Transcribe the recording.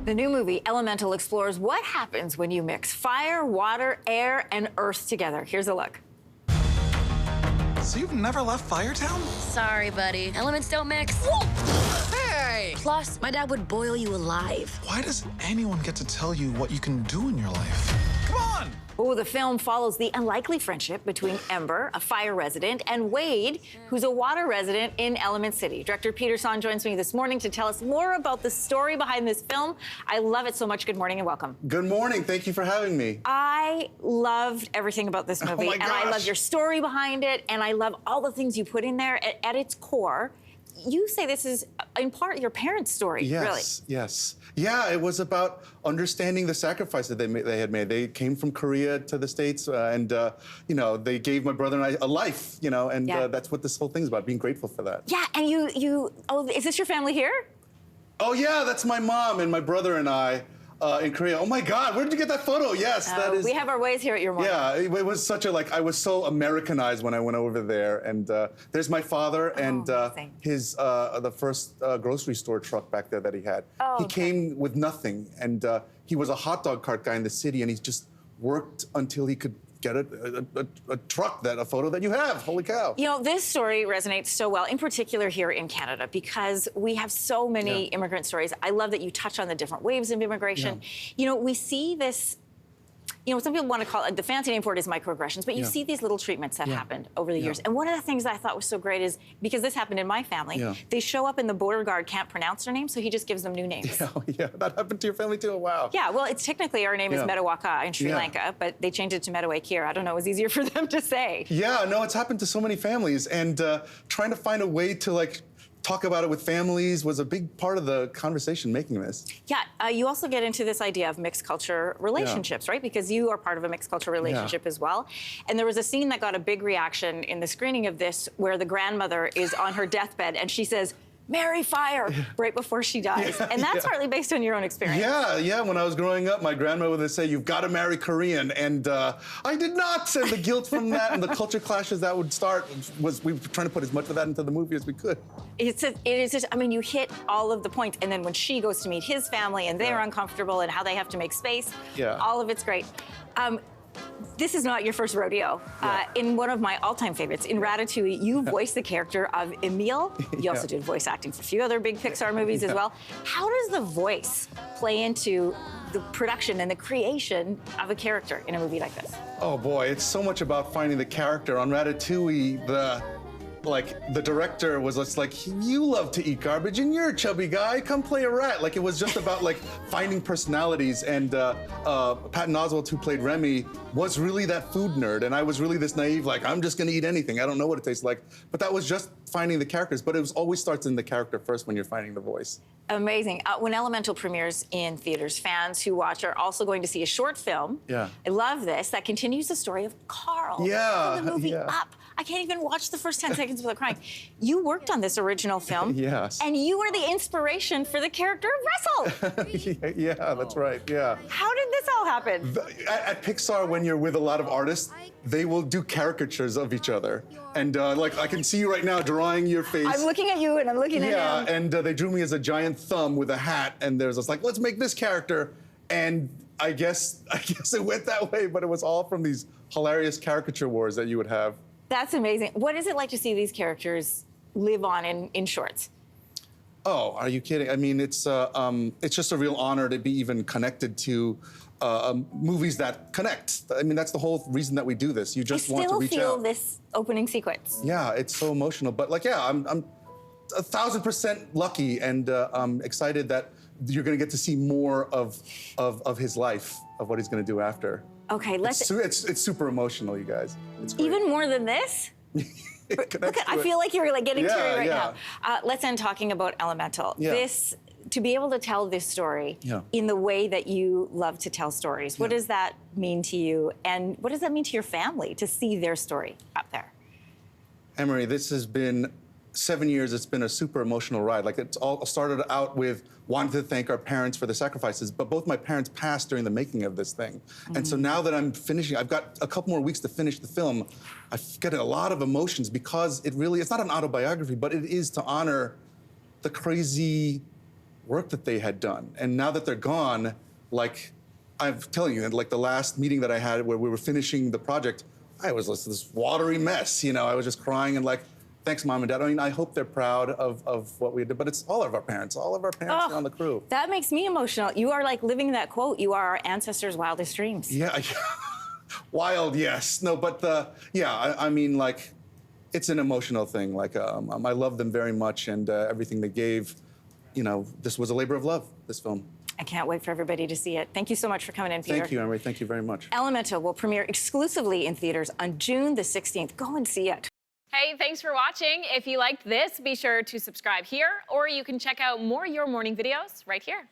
The new movie, Elemental, explores what happens when you mix fire, water, air, and earth together. Here's a look. So you've never left Firetown? Sorry, buddy. Elements don't mix. Hey! Plus, my dad would boil you alive. Why does anyone get to tell you what you can do in your life? Come on! Oh, the film follows the unlikely friendship between Ember, a fire resident, and Wade, who's a water resident in Element City. Director Peter Sohn joins me this morning to tell us more about the story behind this film. I love it so much. Good morning and welcome. Good morning. Thank you for having me. I loved everything about this movie, and I love your story behind it, and I love all the things you put in there. At its core, you say this is, in part, your parents' story, really. Yes. Yeah, it was about understanding the sacrifice that they had made. They came from Korea to the States, and you know, they gave my brother and I a life, you know, and that's what this whole thing's about, being grateful for that. Yeah, and oh, is this your family here? Oh yeah, that's my mom and my brother and I. In Korea. Oh my God, where did you get that photo? Yes, that is. We have our ways here at your mom. Yeah, it was such a, I was so Americanized when I went over there. And there's my father and his, the first grocery store truck back there that he had. Oh, he came with nothing, and he was a hot dog cart guy in the city, and he's just worked until he could get a truck, a photo that you have. Holy cow. You know, this story resonates so well, in particular here in Canada, because we have so many immigrant stories. I love that you touch on the different waves of immigration. You know, we see this, you know, some people want to call it, the fancy name for it is microaggressions, but you see these little treatments that happened over the years. And one of the things that I thought was so great is, because this happened in my family, they show up and the border guard can't pronounce their name, so he just gives them new names. Yeah, that happened to your family too? Wow. Yeah, well, it's technically, our name is Mediwake in Sri Lanka, but they changed it to Mediwake here. I don't know, it was easier for them to say. Yeah, no, it's happened to so many families, and trying to find a way to, talk about it with families was a big part of the conversation making this. Yeah, you also get into this idea of mixed culture relationships, right? Because you are part of a mixed culture relationship as well. And there was a scene that got a big reaction in the screening of this where the grandmother is on her deathbed and she says, "Marry fire," right before she dies. And that's partly based on your own experience. Yeah, when I was growing up, my grandmother would say, "You've got to marry Korean," and I did not. And the guilt from that and the culture clashes that would start we were trying to put as much of that into the movie as we could. It is just, I mean, you hit all of the points, and then when she goes to meet his family and they're uncomfortable and how they have to make space, all of it's great. This is not your first rodeo. In one of my all-time favorites, in Ratatouille, you voiced the character of Emile. You also did voice acting for a few other big Pixar movies as well. How does the voice play into the production and the creation of a character in a movie like this? Oh boy, it's so much about finding the character. On Ratatouille, the director was just like, "You love to eat garbage and you're a chubby guy, come play a rat." It was just about finding personalities, and Patton Oswalt, who played Remy, was really that food nerd, and I was really this naive, I'm just gonna eat anything, I don't know what it tastes like. But that was just finding the characters, but it always starts in the character first when you're finding the voice. Amazing. When Elemental premieres in theaters, fans who watch are also going to see a short film. I love this, that continues the story of Carl. The movie Up. I can't even watch the first 10 seconds without crying. You worked on this original film. And you were the inspiration for the character of Russell. That's right, How did this all happen? At Pixar, when you're with a lot of artists, they will do caricatures of each other. And I can see you right now drawing your face. I'm looking at you and I'm looking at him. Yeah, and they drew me as a giant thumb with a hat, and there's this let's make this character. And I guess it went that way, but it was all from these hilarious caricature wars that you would have. That's amazing. What is it like to see these characters live on in shorts? Oh, are you kidding? I mean, it's just a real honor to be even connected to movies that connect. I mean, that's the whole reason that we do this. You just want to reach out. I still feel this opening sequence. Yeah, it's so emotional. But I'm 1,000% lucky, and I'm excited that you're going to get to see more of his life, of what he's going to do after. Okay, it's super emotional, you guys. It's great. Even more than this? Look, I feel like you're getting teary right now. Let's end talking about Elemental. This, to be able to tell this story in the way that you love to tell stories, what does that mean to you? And what does that mean to your family to see their story up there? Anne-Marie, this has been 7 years. It's been a super emotional ride. It's all started out with wanting to thank our parents for the sacrifices, but both my parents passed during the making of this thing. And so now that I'm finishing, I've got a couple more weeks to finish the film, I've got a lot of emotions because it's not an autobiography, but it is to honor the crazy work that they had done. And now that they're gone, like, I'm telling you, like the last meeting that I had where we were finishing the project, I was just this watery mess, you know? I was just crying and like, thanks, Mom and Dad. I mean, I hope they're proud of what we did, but it's all of our parents are on the crew. That makes me emotional. You are like living that quote, you are our ancestors' wildest dreams. Yeah, wild, yes. No, but I mean, like, it's an emotional thing. Like, I love them very much and everything they gave. You know, this was a labor of love, this film. I can't wait for everybody to see it. Thank you so much for coming in, Peter. Thank you, Anne-Marie. Thank you very much. Elemental will premiere exclusively in theaters on June the 16th. Go and see it. Hey, thanks for watching. If you liked this, be sure to subscribe here, or you can check out more Your Morning videos right here.